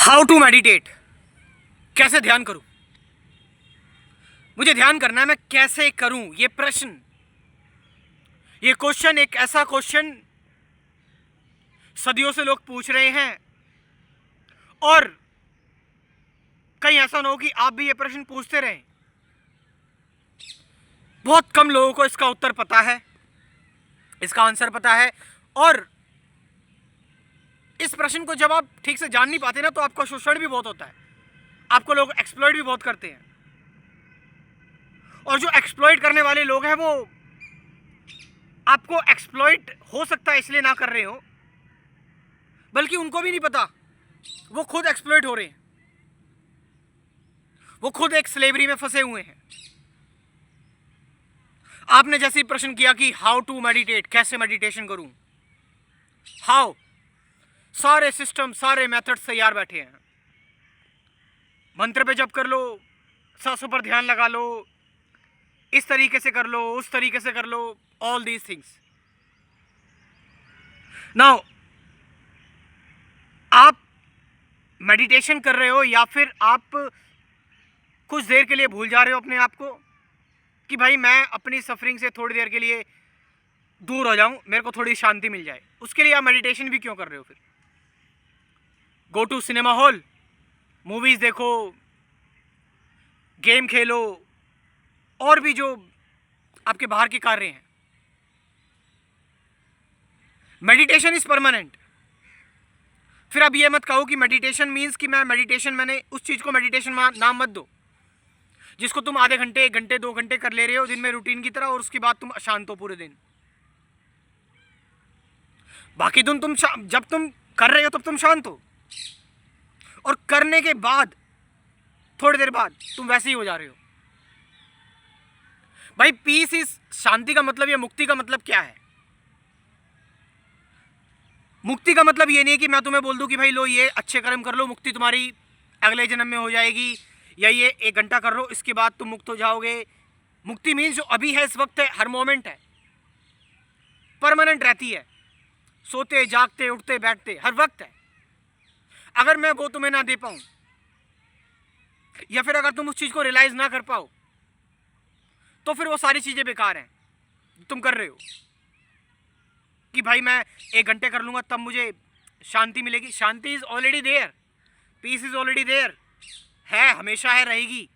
How to meditate, कैसे ध्यान करूं। मुझे ध्यान करना है, मैं कैसे करूं। ये प्रश्न, ये क्वेश्चन, एक ऐसा क्वेश्चन सदियों से लोग पूछ रहे हैं और कहीं ऐसा ना हो कि आप भी ये प्रश्न पूछते रहें। बहुत कम लोगों को इसका उत्तर पता है, इसका आंसर पता है। और इस प्रश्न को जब आप ठीक से जान नहीं पाते ना, तो आपका शोषण भी बहुत होता है, आपको लोग एक्सप्लॉइट भी बहुत करते हैं। और जो एक्सप्लॉइट करने वाले लोग हैं वो आपको एक्सप्लॉइट हो सकता है इसलिए ना कर रहे हो, बल्कि उनको भी नहीं पता वो खुद एक्सप्लॉइट हो रहे हैं, वो खुद एक स्लेवरी में फंसे हुए हैं। आपने जैसे प्रश्न किया कि हाउ टू मेडिटेट, कैसे मेडिटेशन करूं, हाउ, सारे सिस्टम, सारे मेथड्स तैयार बैठे हैं। मंत्र पे जप कर लो, सांसों पर ध्यान लगा लो, इस तरीके से कर लो, उस तरीके से कर लो, ऑल दीज थिंग्स। नाउ आप मेडिटेशन कर रहे हो या फिर आप कुछ देर के लिए भूल जा रहे हो अपने आप को कि भाई मैं अपनी सफरिंग से थोड़ी देर के लिए दूर हो जाऊं, मेरे को थोड़ी शांति मिल जाए, उसके लिए आप मेडिटेशन भी क्यों कर रहे हो। फिर go to cinema hall, movies देखो, गेम खेलो, और भी जो आपके बाहर के कार्य हैं। Meditation is permanent. फिर अब ये मत कहो कि मेडिटेशन मीन्स कि मैंने उस चीज को मेडिटेशन नाम मत दो जिसको तुम आधे घंटे, 1 घंटे, 2 घंटे कर ले रहे हो दिन में रूटीन की तरह, और उसके बाद तुम अशांत हो पूरे दिन। बाकी दिन जब तुम कर रहे हो तब तुम शांत हो, और करने के बाद थोड़ी देर बाद तुम वैसे ही हो जा रहे हो। भाई पीस इज, शांति का मतलब या मुक्ति का मतलब क्या है। मुक्ति का मतलब ये नहीं कि मैं तुम्हें बोल दूं कि भाई लो ये अच्छे कर्म कर लो, मुक्ति तुम्हारी अगले जन्म में हो जाएगी, या ये 1 घंटा कर लो इसके बाद तुम मुक्त हो जाओगे। मुक्ति मीन्स जो अभी है, इस वक्त है, हर मोमेंट है, परमानेंट रहती है, सोते जागते उठते बैठते हर वक्त है। अगर मैं वो तुम्हें ना दे पाऊं, या फिर अगर तुम उस चीज को रियलाइज ना कर पाओ, तो फिर वो सारी चीजें बेकार हैं तुम कर रहे हो। कि भाई मैं 1 घंटे कर लूंगा तब मुझे शांति मिलेगी। Shanti is already there, peace is already there, है, हमेशा है, रहेगी।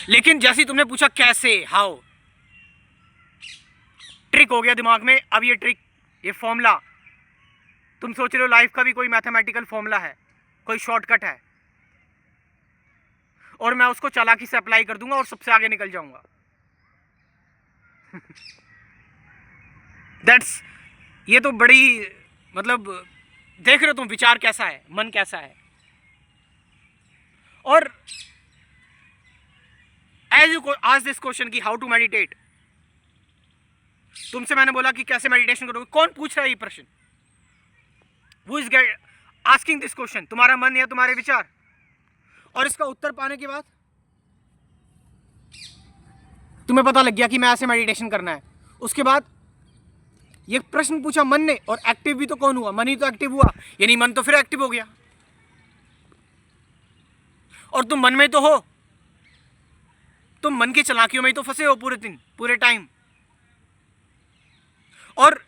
लेकिन जैसे ही तुमने पूछा कैसे, हाउ, ट्रिक हो गया दिमाग में। अब ये ट्रिक, ये फॉर्मूला, तुम सोच रहे हो लाइफ का भी कोई मैथमेटिकल फॉर्मूला है, कोई शॉर्टकट है, और मैं उसको चालाकी से अप्लाई कर दूंगा और सबसे आगे निकल जाऊंगा। दैट्स, ये तो बड़ी, मतलब देख रहे हो तुम विचार कैसा है, मन कैसा है। और as you ask this question कि हाउ टू मेडिटेट, तुमसे मैंने बोला कि कैसे मेडिटेशन करोगे, कौन पूछ रहा है ये प्रश्न। Who is asking this question, तुम्हारा मन या तुम्हारे विचार। और इसका उत्तर पाने के बाद तुम्हें पता लग गया कि मैं ऐसे मेडिटेशन करना है। उसके बाद ये प्रश्न पूछा मन ने, और एक्टिव भी तो कौन हुआ, मन ही तो एक्टिव हुआ, यानी मन तो फिर एक्टिव हो गया। और तुम मन में तो हो, तुम मन की चालाकियों में ही तो फंसे हो पूरे दिन, पूरे टाइम। और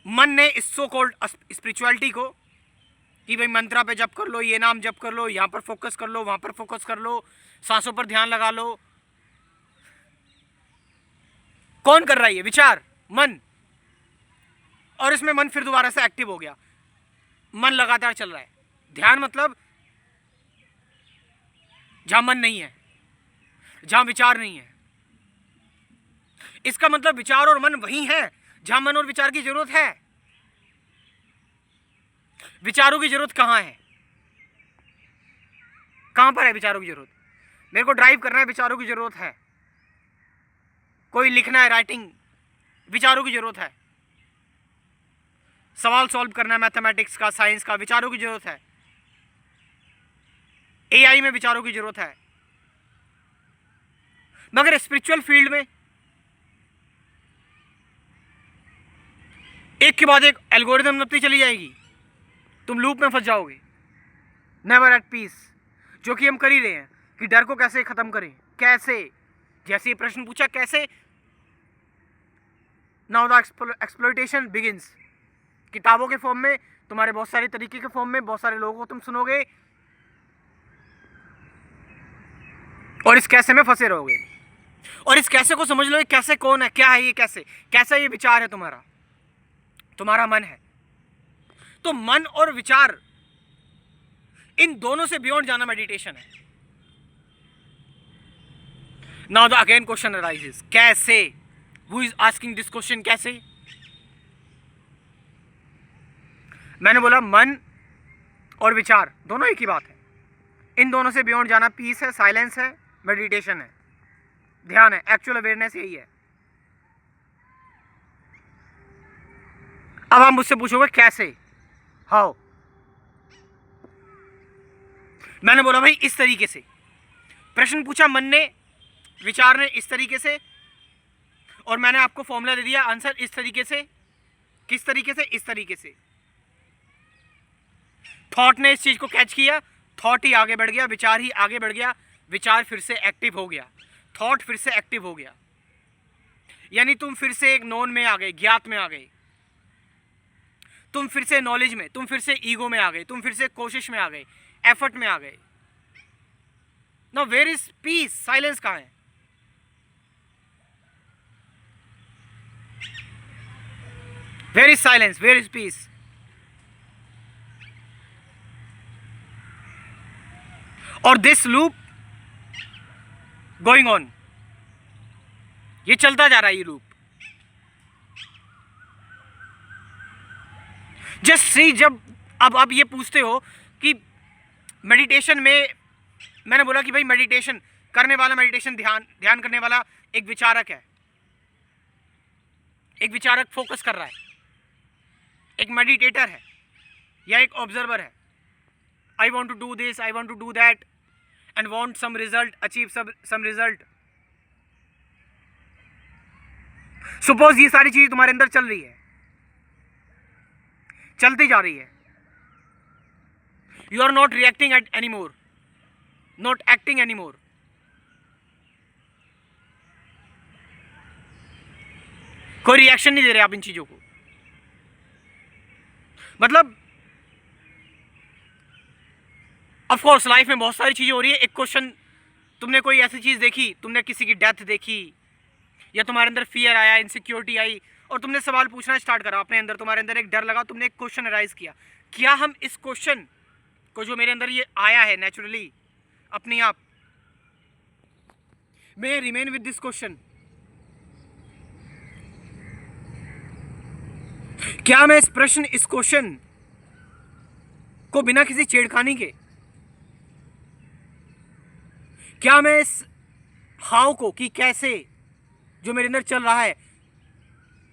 मन ने इस सो कॉल्ड स्पिरिचुअलिटी को कि भाई मंत्रा पे जप कर लो, ये नाम जप कर लो, यहां पर फोकस कर लो, वहां पर फोकस कर लो, सांसों पर ध्यान लगा लो। कौन कर रहा है ये, विचार, मन। और इसमें मन फिर दोबारा से एक्टिव हो गया, मन लगातार चल रहा है। ध्यान मतलब जहां मन नहीं है, जहां विचार नहीं है। इसका मतलब विचार और मन वही है जहां मन और विचार की जरूरत है। विचारों की जरूरत कहां है, कहां पर है विचारों की जरूरत। मेरे को ड्राइव करना है, विचारों की जरूरत है। कोई लिखना है, राइटिंग, विचारों की जरूरत है। सवाल सॉल्व करना है मैथमेटिक्स का, साइंस का, विचारों की जरूरत है। एआई में विचारों की जरूरत है। मगर स्पिरिचुअल फील्ड में एक के बाद एक एल्गोरिदम नपती चली जाएगी, तुम लूप में फंस जाओगे, नेवर एट पीस। जो कि हम कर ही रहे हैं कि डर को कैसे खत्म करें, कैसे, जैसे ये प्रश्न पूछा कैसे, नाउ द एक्सप्लॉयटेशन बिगिंस। किताबों के फॉर्म में, तुम्हारे बहुत सारे तरीके के फॉर्म में, बहुत सारे लोगों को तुम सुनोगे और इस कैसे में फंसे रहोगे। और इस कैसे को समझ लो, ये कैसे कौन है, क्या है ये कैसे, कैसा ये विचार है तुम्हारा, तुम्हारा मन है। तो मन और विचार, इन दोनों से बियॉन्ड जाना मेडिटेशन है। Now the again question arises, कैसे? Who is asking this question, कैसे? मैंने बोला मन और विचार दोनों एक ही बात है। इन दोनों से बियॉन्ड जाना पीस है, साइलेंस है, मेडिटेशन है, ध्यान है, एक्चुअल अवेयरनेस यही है। अब आप मुझसे पूछोगे कैसे, हाउ? मैंने बोला भाई इस तरीके से। प्रश्न पूछा मन ने, विचार ने इस तरीके से, और मैंने आपको फॉर्मूला दे दिया, आंसर इस तरीके से। किस तरीके से? इस तरीके से। थॉट ने इस चीज को कैच किया, थॉट ही आगे बढ़ गया, विचार ही आगे बढ़ गया, विचार फिर से एक्टिव हो गया, थॉट फिर से एक्टिव हो गया। यानी तुम फिर से एक नोन में आ गए, ज्ञात में आ गए, तुम फिर से नॉलेज में, तुम फिर से ईगो में आ गए, तुम फिर से कोशिश में आ गए, एफर्ट में आ गए। Now where is peace? Silence कहां है? Where is silence? Where is peace? और दिस लूप गोइंग ऑन, ये चलता जा रहा है, ये लूप। जस्ट सी, जब अब आप ये पूछते हो कि मेडिटेशन में, मैंने बोला कि भाई मेडिटेशन करने वाला, मेडिटेशन ध्यान करने वाला एक विचारक है, एक विचारक फोकस कर रहा है, एक मेडिटेटर है या एक ऑब्जर्वर है। I want to do this, I want to do that and want some result, achieve some result. Suppose ये सारी चीज तुम्हारे अंदर चल रही है, चलती जा रही है। You are not reacting at any more, not acting any more. कोई रिएक्शन नहीं दे रहे आप इन चीजों को। मतलब ऑफ कोर्स लाइफ में बहुत सारी चीजें हो रही है। एक क्वेश्चन, तुमने कोई ऐसी चीज देखी, तुमने किसी की डेथ देखी, या तुम्हारे अंदर फियर आया, इनसिक्योरिटी आई, और तुमने सवाल पूछना स्टार्ट करा अपने अंदर, तुम्हारे अंदर एक डर लगा, तुमने एक क्वेश्चन अराइज किया। क्या हम इस क्वेश्चन को, जो मेरे अंदर ये आया है नेचुरली अपने आप, मे रिमेन विद दिस क्वेश्चन, क्या मैं इस प्रश्न, इस क्वेश्चन को बिना किसी छेड़खानी के, क्या मैं इस हाउ को, कि कैसे, जो मेरे अंदर चल रहा है,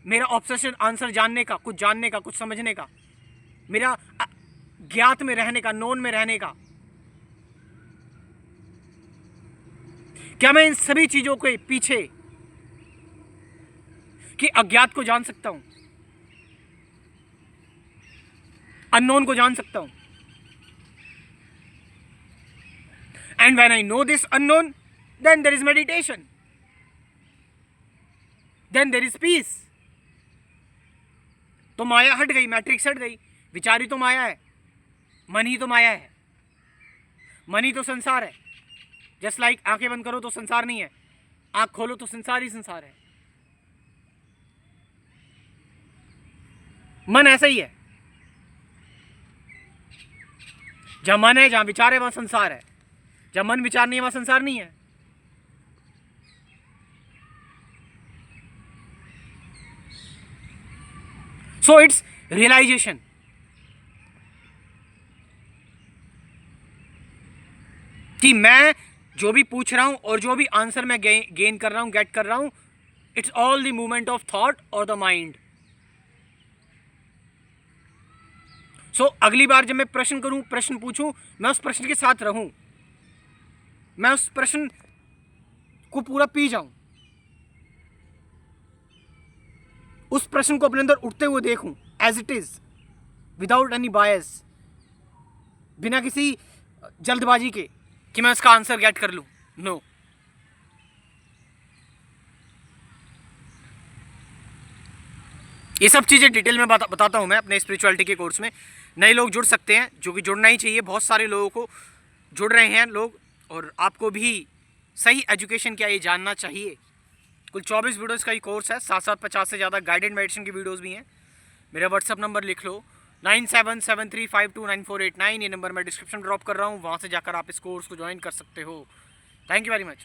मेरा ऑब्सेशन आंसर जानने का, कुछ जानने का, कुछ समझने का, मेरा ज्ञात में रहने का, नोन में रहने का, क्या मैं इन सभी चीजों के पीछे कि अज्ञात को जान सकता हूं, अननोन को जान सकता हूं? And when I know this unknown, then there is meditation, then there is peace. तो माया हट गई, मैट्रिक्स हट गई। विचार ही तो माया है, मन ही तो माया है, मन ही तो संसार है। जस्ट लाइक आंखें बंद करो तो संसार नहीं है, आंख खोलो तो संसार ही संसार है। मन ऐसा ही है, जहां मन है, जहां विचार है, वहां संसार है। जहां मन विचार नहीं है, वहां संसार नहीं है। So it's realization. कि मैं जो भी पूछ रहा हूं और जो भी आंसर मैं गेन कर रहा हूं, गेट कर रहा हूं, it's all the movement of thought और द माइंड। सो अगली बार जब मैं प्रश्न करूं, प्रश्न पूछूं, मैं उस प्रश्न के साथ रहूं, मैं उस प्रश्न को पूरा पी जाऊं, उस प्रश्न को अपने अंदर उठते हुए देखूं as it is, without any bias, बिना किसी जल्दबाजी के कि मैं उसका आंसर गेट कर लूं। नो। ये सब चीज़ें डिटेल में बताता हूं मैं अपने स्पिरिचुअलिटी के कोर्स में। नए लोग जुड़ सकते हैं, जो कि जुड़ना ही चाहिए, बहुत सारे लोगों को जुड़ रहे हैं लोग, और आपको भी सही एजुकेशन क्या ये जानना चाहिए। कुल 24 वीडियोस का ही कोर्स है, साथ साथ 50 से ज़्यादा गाइडेड मेडिटेशन की वीडियोस भी हैं। मेरा व्हाट्सअप नंबर लिख लो 9773529489। ये नंबर मैं डिस्क्रिप्शन ड्रॉप कर रहा हूँ, वहाँ से जाकर आप इस कोर्स को ज्वाइन कर सकते हो। Thank you very much.